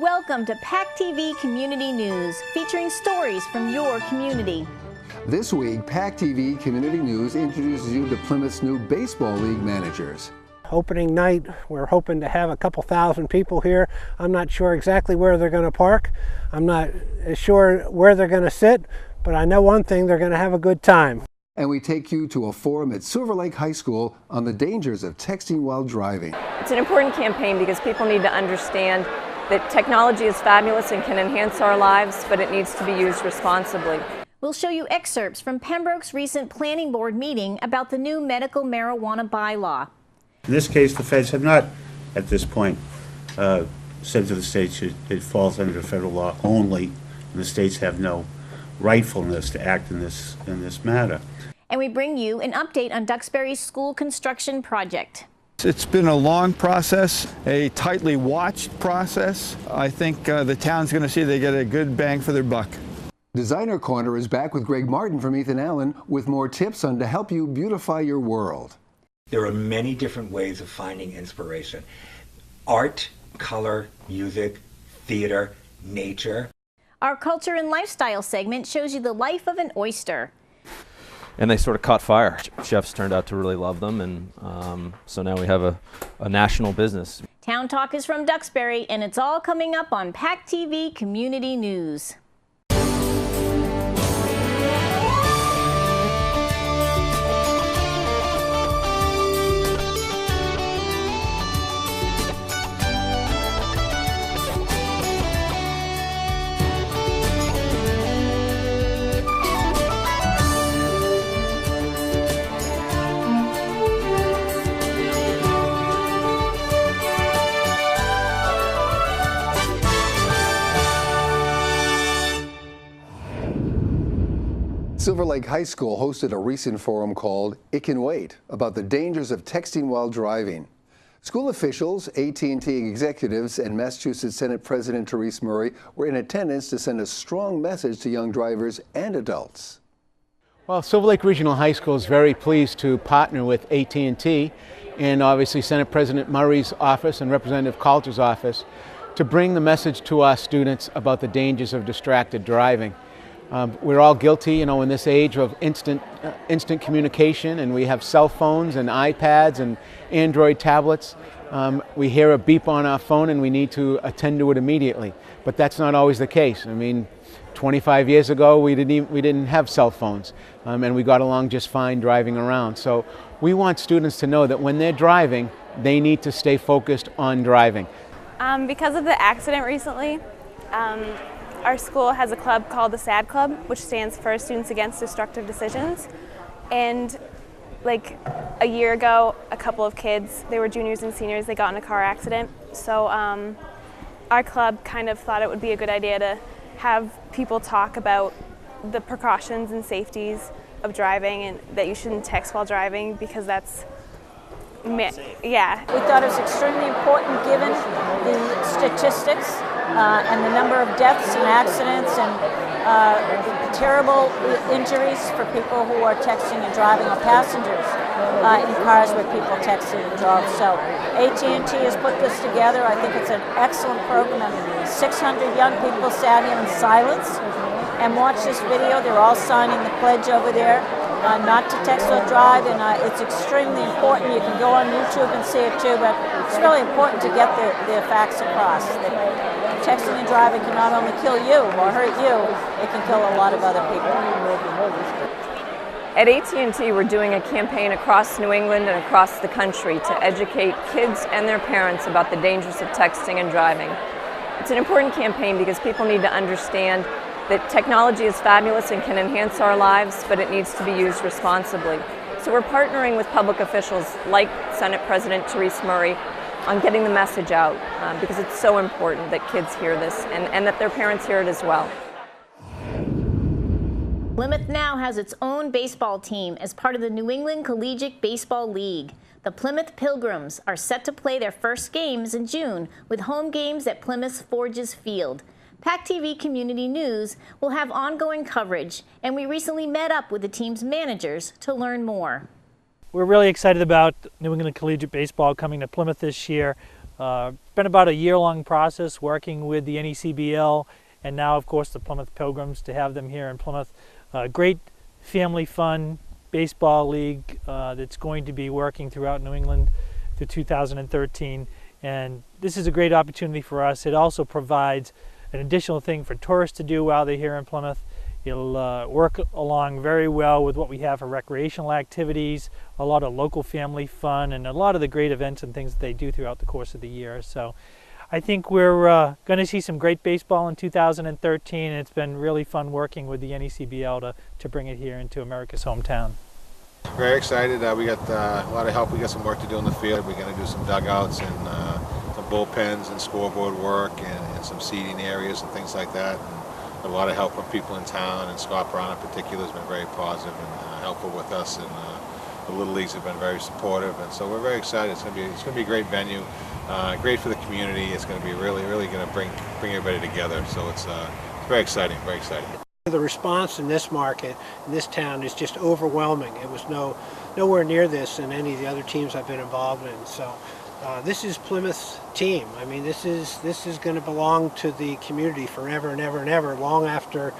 Welcome to PACTV Community News, featuring stories from your community. This week, PACTV Community News introduces you to Plymouth's new Baseball League managers. Opening night, we're hoping to have a couple thousand people here. I'm not sure exactly where they're going to park. I'm not sure where they're going to sit, but I know one thing, they're going to have a good time. And we take you to a forum at Silver Lake High School on the dangers of texting while driving. It's an important campaign because people need to understand that technology is fabulous and can enhance our lives, but it needs to be used responsibly. We'll show you excerpts from Pembroke's recent planning board meeting about the new medical marijuana bylaw. In this case, the feds have not, at this point, said to the states it falls under federal law only, and the states have no rightfulness to act in this matter. And we bring you an update on Duxbury's school construction project. It's been a long process, a tightly watched process. I think the town's going to see they get a good bang for their buck. Designer Corner is back with Greg Martin from Ethan Allen with more tips on to help you beautify your world. There are many different ways of finding inspiration. Art, color, music, theater, nature. Our culture and lifestyle segment shows you the life of an oyster. And they sort of caught fire. Chefs turned out to really love them, and so now we have a national business. Town Talk is from Duxbury, and it's all coming up on PACTV Community News. Silver Lake High School hosted a recent forum called It Can Wait about the dangers of texting while driving. School officials, AT&T executives, and Massachusetts Senate President Therese Murray were in attendance to send a strong message to young drivers and adults. Well, Silver Lake Regional High School is very pleased to partner with AT&T and obviously Senate President Murray's office and Representative Coulter's office to bring the message to our students about the dangers of distracted driving. We're all guilty, in this age of instant communication, and we have cell phones and iPads and Android tablets. We hear a beep on our phone and we need to attend to it immediately. But that's not always the case. 25 years ago we didn't have cell phones, and we got along just fine driving around. So we want students to know that when they're driving, they need to stay focused on driving. Because of the accident recently, our school has a club called the SAD Club, which stands for Students Against Destructive Decisions. And like a year ago, a couple of kids, they were juniors and seniors, they got in a car accident. So our club kind of thought it would be a good idea to have people talk about the precautions and safeties of driving, and that you shouldn't text while driving because that's, yeah. We thought it was extremely important given the statistics and the number of deaths and accidents and terrible injuries for people who are texting and driving, or passengers in cars where people texted and drove. So AT&T has put this together. I think it's an excellent program. And 600 young people sat here in silence and watched this video. They're all signing the pledge over there. Not to text or drive, and it's extremely important. You can go on YouTube and see it too, but it's really important to get the facts across. That texting and driving can not only kill you or hurt you, it can kill a lot of other people. At AT&T, we're doing a campaign across New England and across the country to educate kids and their parents about the dangers of texting and driving. It's an important campaign because people need to understand that technology is fabulous and can enhance our lives, but it needs to be used responsibly. So we're partnering with public officials like Senate President Therese Murray on getting the message out because it's so important that kids hear this and that their parents hear it as well. Plymouth now has its own baseball team as part of the New England Collegiate Baseball League. The Plymouth Pilgrims are set to play their first games in June with home games at Plymouth's Forges Field. PACTV Community News will have ongoing coverage, and we recently met up with the team's managers to learn more. We're really excited about New England Collegiate Baseball coming to Plymouth this year. Been about a year-long process working with the NECBL and now, of course, the Plymouth Pilgrims to have them here in Plymouth. Great family fun baseball league that's going to be working throughout New England through 2013. And this is a great opportunity for us. It also provides an additional thing for tourists to do while they're here in Plymouth. It'll work along very well with what we have for recreational activities, a lot of local family fun, and a lot of the great events and things that they do throughout the course of the year. So I think we're going to see some great baseball in 2013, and it's been really fun working with the NECBL to bring it here into America's hometown. Very excited. We got a lot of help. We got some work to do in the field. We're going to do some dugouts and some bullpens and scoreboard work and some seating areas and things like that. And a lot of help from people in town, and Scott Brown in particular has been very positive and helpful with us. And the Little Leagues have been very supportive, and so we're very excited. It's going to be a great venue, great for the community. It's going to be really going to bring everybody together. So it's very exciting, very exciting. The response in this market, in this town, is just overwhelming. It was nowhere near this in any of the other teams I've been involved in. So this is Plymouth's team. I mean, this is going to belong to the community forever and ever and ever. Long after,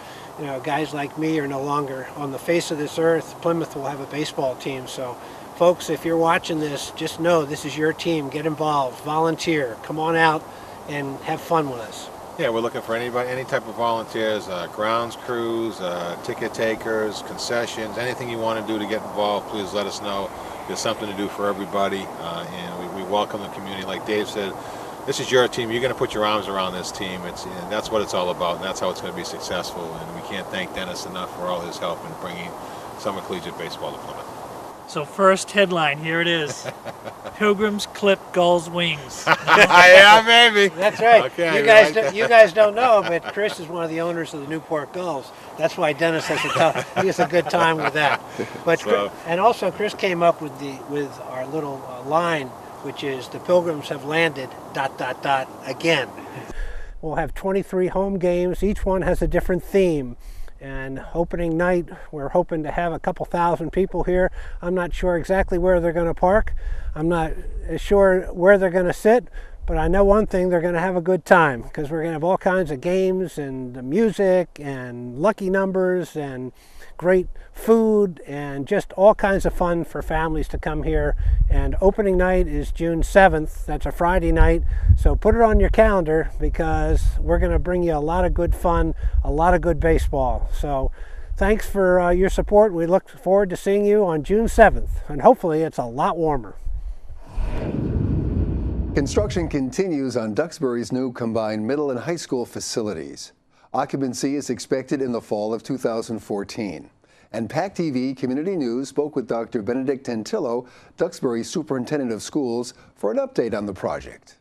guys like me are no longer on the face of this earth, Plymouth will have a baseball team. So, folks, if you're watching this, just know this is your team. Get involved, volunteer, come on out, and have fun with us. Yeah, we're looking for anybody, any type of volunteers, grounds crews, ticket takers, concessions, anything you want to do to get involved, please let us know. There's something to do for everybody, and we welcome the community. Like Dave said, this is your team. You're going to put your arms around this team. And that's what it's all about, and that's how it's going to be successful. And we can't thank Dennis enough for all his help in bringing summer collegiate baseball to Plymouth. So first headline, here it is. Pilgrims clip Gulls' wings. Yeah, baby. That's right. Okay, you guys don't know, but Chris is one of the owners of the Newport Gulls. That's why Dennis has a good time with that. But and also Chris came up with our little line, which is the Pilgrims have landed ... again. We'll have 23 home games. Each one has a different theme. And opening night, we're hoping to have a couple thousand people here. I'm not sure exactly where they're going to park. I'm not sure where they're going to sit, but I know one thing, they're going to have a good time, because we're going to have all kinds of games and music and lucky numbers and great food and just all kinds of fun for families to come here. And opening night is June 7th. That's a Friday night. So put it on your calendar, because we're going to bring you a lot of good fun, a lot of good baseball. So thanks for your support. We look forward to seeing you on June 7th. And hopefully it's a lot warmer. Construction continues on Duxbury's new combined middle and high school facilities. Occupancy is expected in the fall of 2014. And PACTV Community News spoke with Dr. Benedict Tentillo, Duxbury's Superintendent of Schools, for an update on the project.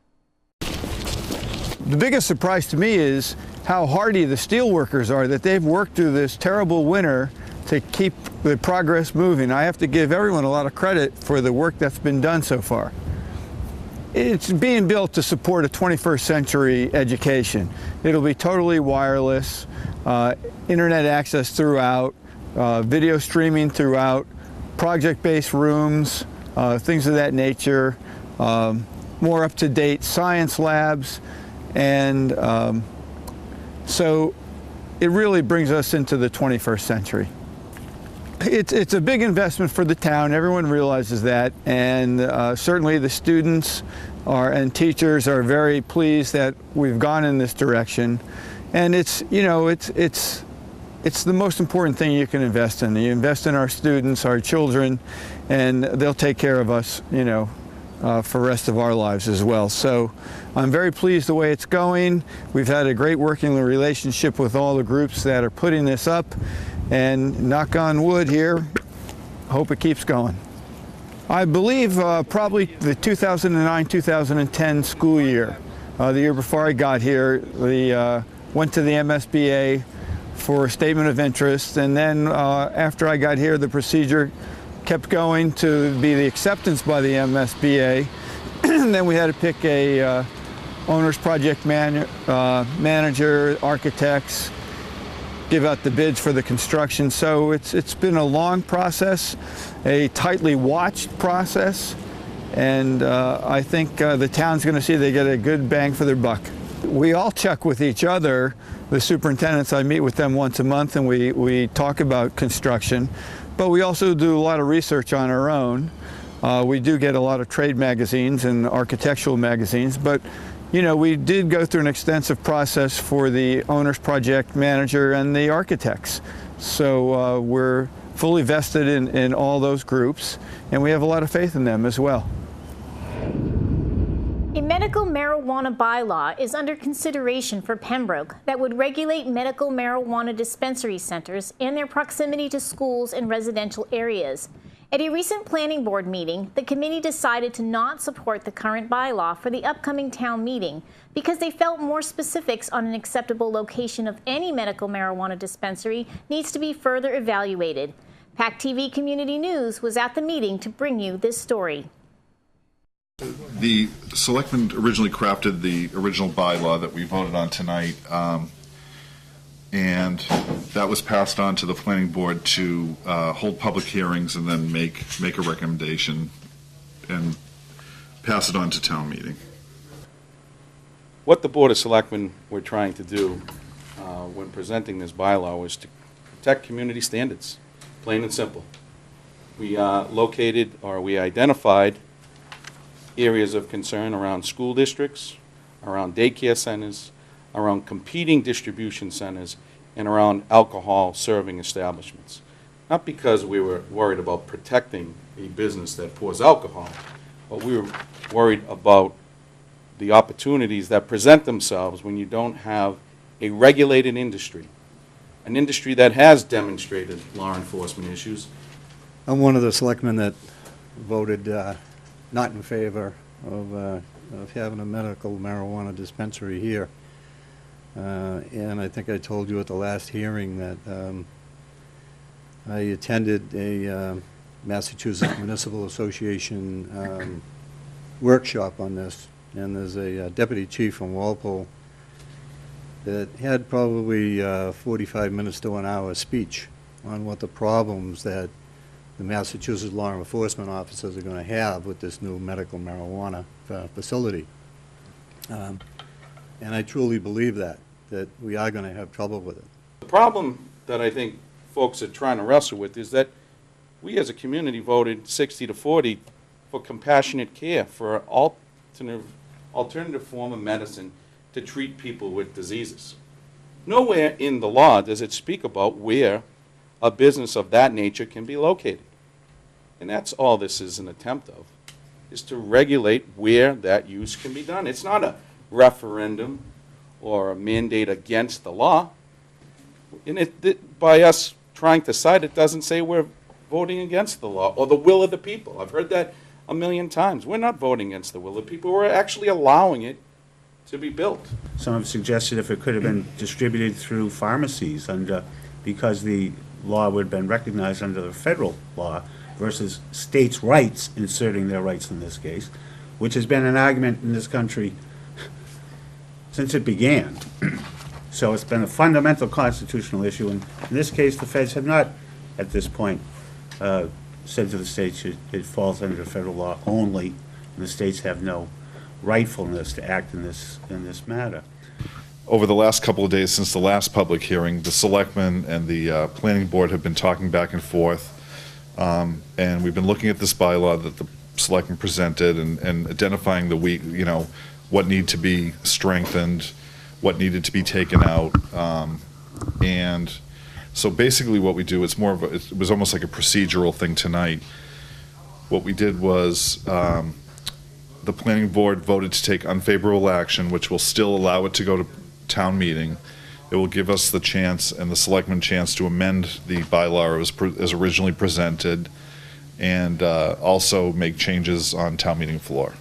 The biggest surprise to me is how hardy the steel workers are, that they've worked through this terrible winter to keep the progress moving. I have to give everyone a lot of credit for the work that's been done so far. It's being built to support a 21st century education. It'll be totally wireless, internet access throughout, video streaming throughout, project-based rooms, things of that nature, more up-to-date science labs, and so it really brings us into the 21st century. It's a big investment for the town. Everyone realizes that, and certainly the students and teachers are very pleased that we've gone in this direction. And it's the most important thing you can invest in. You invest in our students, our children, and they'll take care of us, for the rest of our lives as well. So I'm very pleased the way it's going. We've had a great working relationship with all the groups that are putting this up. And knock on wood here, hope it keeps going. I believe probably the 2009-2010 school year, the year before I got here, went to the MSBA for a statement of interest, and then after I got here, the procedure kept going to be the acceptance by the MSBA. And then we had to pick a owner's project manager, architects, give out the bids for the construction. So it's been a long process, a tightly watched process, And I think the town's going to see they get a good bang for their buck. We all check with each other. The superintendents, I meet with them once a month and we talk about construction, but we also do a lot of research on our own. We do get a lot of trade magazines and architectural magazines, but you know, we did go through an extensive process for the owner's project manager and the architects. So we're fully vested in all those groups, and we have a lot of faith in them as well. A medical marijuana bylaw is under consideration for Pembroke that would regulate medical marijuana dispensary centers and their proximity to schools and residential areas. At a recent planning board meeting, the committee decided to not support the current bylaw for the upcoming town meeting because they felt more specifics on an acceptable location of any medical marijuana dispensary needs to be further evaluated. PACTV Community News was at the meeting to bring you this story. The selectmen originally crafted the original bylaw that we voted on tonight, and that was passed on to the planning board to hold public hearings and then make a recommendation and pass it on to town meeting. What the Board of Selectmen were trying to do when presenting this bylaw was to protect community standards, plain and simple. We we identified areas of concern around school districts, around daycare centers, around competing distribution centers, and around alcohol serving establishments. Not because we were worried about protecting a business that pours alcohol, but we were worried about the opportunities that present themselves when you don't have a regulated industry, an industry that has demonstrated law enforcement issues. I'm one of the selectmen that voted not in favor of having a medical marijuana dispensary here. And I think I told you at the last hearing that I attended a Massachusetts Municipal Association workshop on this, and there's a deputy chief from Walpole that had probably 45 minutes to an hour speech on what the problems that the Massachusetts law enforcement officers are going to have with this new medical marijuana facility. And I truly believe that we are going to have trouble with it. The problem that I think folks are trying to wrestle with is that we as a community voted 60-40 for compassionate care, for an alternative form of medicine to treat people with diseases. Nowhere in the law does it speak about where a business of that nature can be located. And that's all this is an attempt of, is to regulate where that use can be done. It's not a referendum or a mandate against the law. And by us trying to cite it doesn't say we're voting against the law or the will of the people. I've heard that a million times. We're not voting against the will of the people. We're actually allowing it to be built. Some have suggested if it could have been distributed through pharmacies because the law would have been recognized under the federal law versus states' rights inserting their rights in this case, which has been an argument in this country since it began. So it's been a fundamental constitutional issue, and in this case the feds have not at this point said to the states it falls under federal law only, and the states have no rightfulness to act in this matter. Over the last couple of days since the last public hearing, the selectmen and the planning board have been talking back and forth, and we've been looking at this bylaw that the selectmen presented and identifying what needed to be strengthened, what needed to be taken out, and so basically what we do, it was almost like a procedural thing tonight. What we did was the planning board voted to take unfavorable action, which will still allow it to go to town meeting. It will give us the chance and the selectmen chance to amend the bylaw as originally presented, and also make changes on town meeting floor.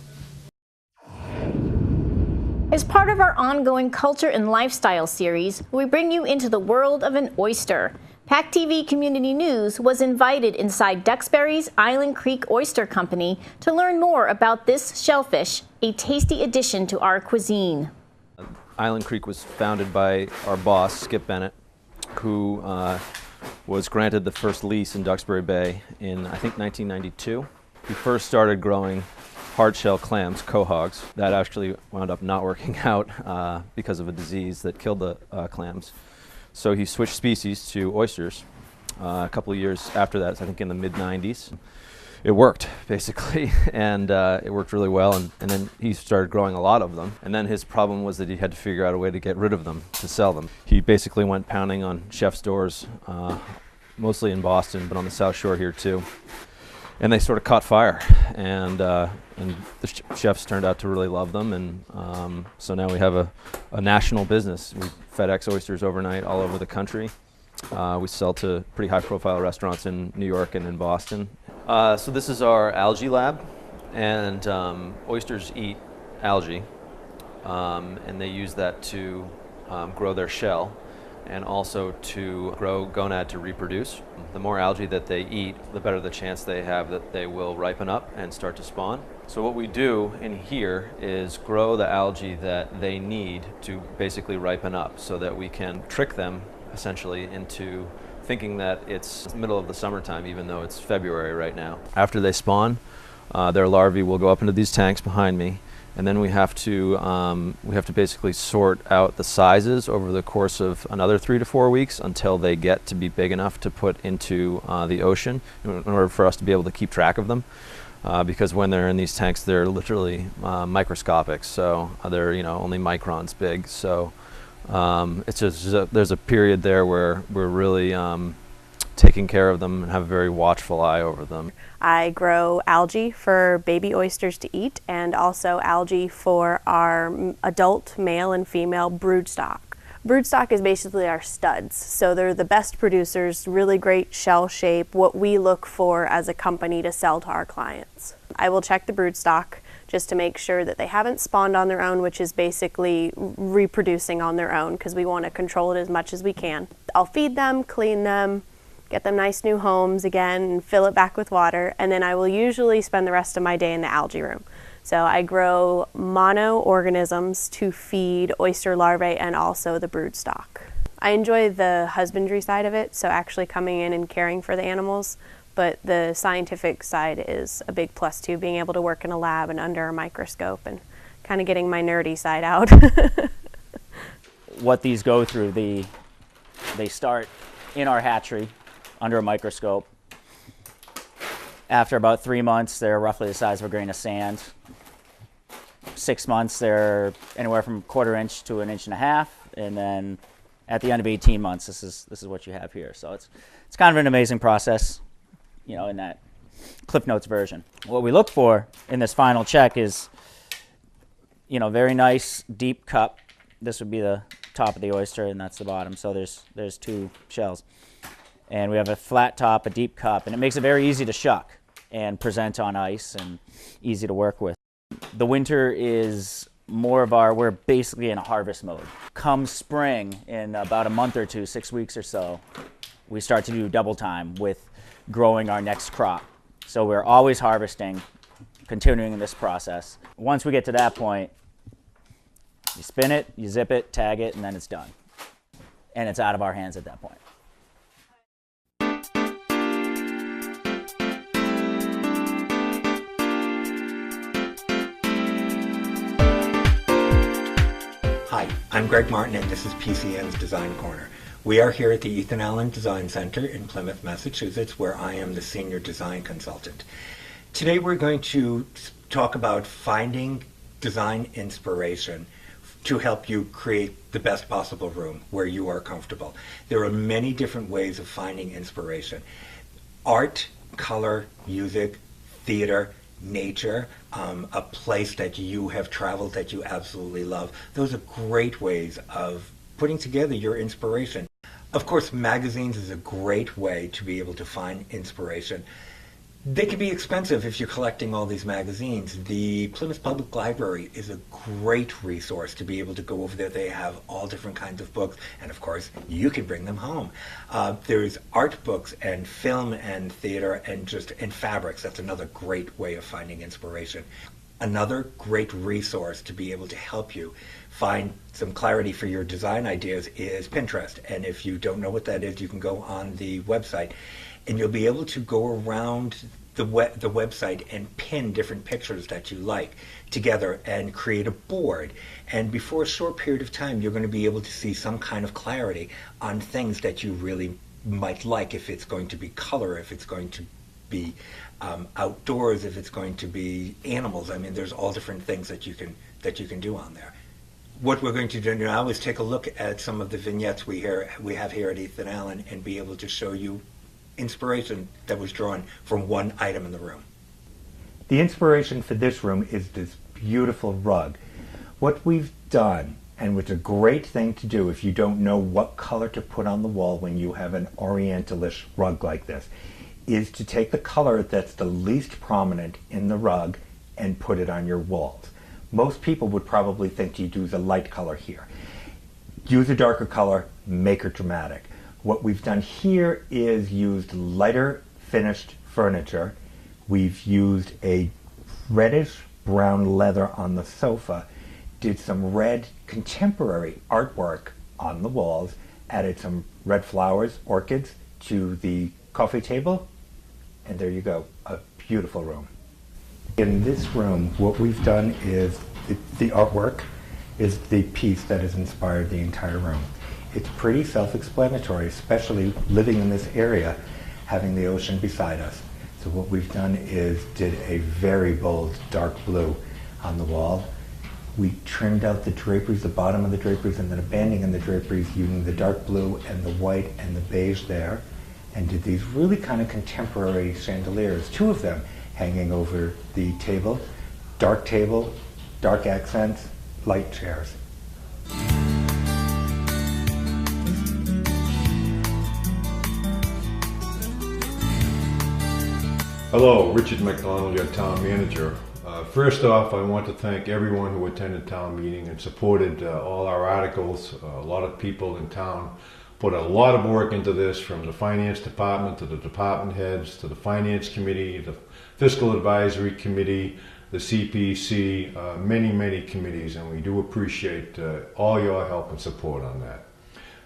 As part of our ongoing culture and lifestyle series, we bring you into the world of an oyster. PACTV Community News was invited inside Duxbury's Island Creek Oyster Company to learn more about this shellfish, a tasty addition to our cuisine. Island Creek was founded by our boss, Skip Bennett, who was granted the first lease in Duxbury Bay in, I think, 1992. He first started growing hard-shell clams, quahogs, that actually wound up not working out because of a disease that killed the clams. So he switched species to oysters. A couple of years after that, I think in the mid-90s. It worked, basically, and it worked really well, and then he started growing a lot of them. And then his problem was that he had to figure out a way to get rid of them, to sell them. He basically went pounding on chefs' doors, mostly in Boston, but on the South Shore here too. And they sort of caught fire, and the chefs turned out to really love them, and so now we have a national business. We FedEx oysters overnight all over the country. We sell to pretty high-profile restaurants in New York and in Boston. So this is our algae lab, and oysters eat algae, and they use that to grow their shell and also to grow gonad to reproduce. The more algae that they eat, the better the chance they have that they will ripen up and start to spawn. So what we do in here is grow the algae that they need to basically ripen up so that we can trick them essentially into thinking that it's the middle of the summertime, even though it's February right now. After they spawn, their larvae will go up into these tanks behind me, and then we have to basically sort out the sizes over the course of another 3 to 4 weeks until they get to be big enough to put into the ocean in order for us to be able to keep track of them. Because when they're in these tanks, they're literally microscopic, so they're only microns big. So it's just there's a period there where we're really taking care of them and have a very watchful eye over them. I grow algae for baby oysters to eat, and also algae for our adult male and female broodstock. Broodstock is basically our studs, so they're the best producers, really great shell shape, what we look for as a company to sell to our clients. I will check the broodstock just to make sure that they haven't spawned on their own, which is basically reproducing on their own, because we want to control it as much as we can. I'll feed them, clean them, get them nice new homes again, and fill it back with water, and then I will usually spend the rest of my day in the algae room. So I grow monoorganisms to feed oyster larvae and also the broodstock. I enjoy the husbandry side of it, so actually coming in and caring for the animals, but the scientific side is a big plus too, being able to work in a lab and under a microscope and kind of getting my nerdy side out. What these go through, they start in our hatchery under a microscope. After about 3 months, they're roughly the size of a grain of sand. 6 months, they're anywhere from 1/4 inch to 1.5 inches, and then at the end of 18 months, this is what you have here. So it's kind of an amazing process, in that Cliff Notes version. What we look for in this final check is, very nice deep cup. This would be the top of the oyster, and that's the bottom. So there's 2 shells. And we have a flat top, a deep cup, and it makes it very easy to shuck and present on ice and easy to work with. The winter is more of we're basically in a harvest mode. Come spring, in about a month or 2, 6 weeks or so, we start to do double time with growing our next crop. So we're always harvesting, continuing this process. Once we get to that point, you spin it, you zip it, tag it, and then it's done. And it's out of our hands at that point. Hi, I'm Greg Martin, and this is PCN's Design Corner. We are here at the Ethan Allen Design Center in Plymouth, Massachusetts, where I am the Senior Design Consultant. Today we're going to talk about finding design inspiration to help you create the best possible room where you are comfortable. There are many different ways of finding inspiration. Art, color, music, theater, nature, a place that you have traveled that you absolutely love. Those are great ways of putting together your inspiration. Of course, magazines is a great way to be able to find inspiration. They can be expensive if you're collecting all these magazines. The Plymouth Public Library is a great resource to be able to go over there. They have all different kinds of books, and of course, you can bring them home. There's art books and film and theater and fabrics. That's another great way of finding inspiration. Another great resource to be able to help you find some clarity for your design ideas is Pinterest. And if you don't know what that is, you can go on the website and you'll be able to go around the website and pin different pictures that you like together and create a board. And before a short period of time, you're going to be able to see some kind of clarity on things that you really might like, if it's going to be color, if it's going to be outdoors, if it's going to be animals. I mean, there's all different things that you can do on there. What we're going to do now is take a look at some of the vignettes we have here at Ethan Allen and be able to show you inspiration that was drawn from one item in the room. The inspiration for this room is this beautiful rug. What we've done, and it's a great thing to do if you don't know what color to put on the wall when you have an orientalish rug like this, is to take the color that's the least prominent in the rug and put it on your walls. Most people would probably think to use a light color here. Use a darker color, make it dramatic. What we've done here is used lighter finished furniture. We've used a reddish brown leather on the sofa, did some red contemporary artwork on the walls, added some red flowers, orchids to the coffee table, and there you go, a beautiful room. In this room, what we've done is the artwork is the piece that has inspired the entire room. It's pretty self-explanatory, especially living in this area, having the ocean beside us. So what we've done is did a very bold dark blue on the wall. We trimmed out the draperies, the bottom of the draperies, and then abandoning the draperies using the dark blue and the white and the beige there, and did these really kind of contemporary chandeliers, 2 of them hanging over the table, dark accents, light chairs. Hello, Richard McDonald, your town manager. First off, I want to thank everyone who attended town meeting and supported all our articles. A lot of people in town put a lot of work into this, from the finance department to the department heads to the finance committee, the fiscal advisory committee, the CPC, many committees, and we do appreciate all your help and support on that.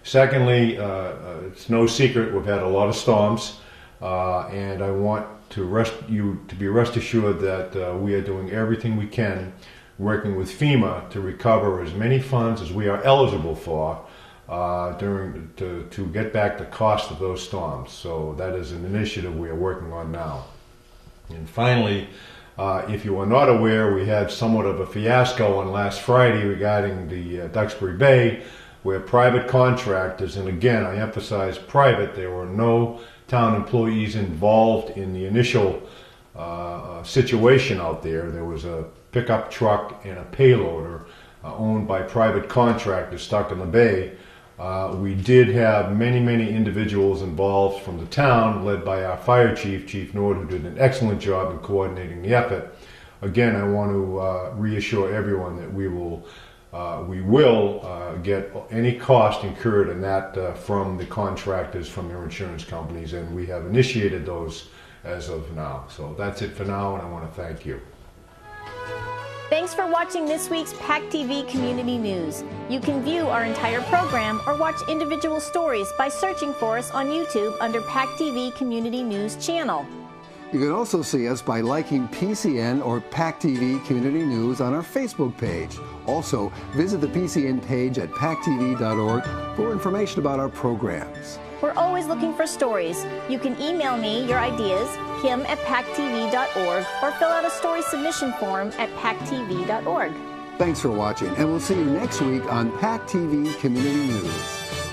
Secondly, it's no secret we've had a lot of storms, and I want to be rest assured that we are doing everything we can, working with FEMA to recover as many funds as we are eligible for to get back the cost of those storms. So that is an initiative we are working on now. And finally, if you are not aware, we had somewhat of a fiasco on last Friday regarding the Duxbury Bay, where private contractors, and again I emphasize private, there were no town employees involved in the initial situation out there. There was a pickup truck and a payloader owned by private contractors stuck in the bay. We did have many individuals involved from the town, led by our fire chief, Chief Nord, who did an excellent job in coordinating the effort. Again, I want to reassure everyone that we will get any cost incurred in that from the contractors, from their insurance companies, and we have initiated those as of now. So that's it for now, and I want to thank you. Thanks for watching this week's PACTV Community News. You can view our entire program or watch individual stories by searching for us on YouTube under PACTV Community News channel. You can also see us by liking PCN or PACTV Community News on our Facebook page. Also, visit the PCN page at pactv.org for information about our programs. We're always looking for stories. You can email me your ideas, kim@pactv.org, or fill out a story submission form at pactv.org. Thanks for watching, and we'll see you next week on PACTV Community News.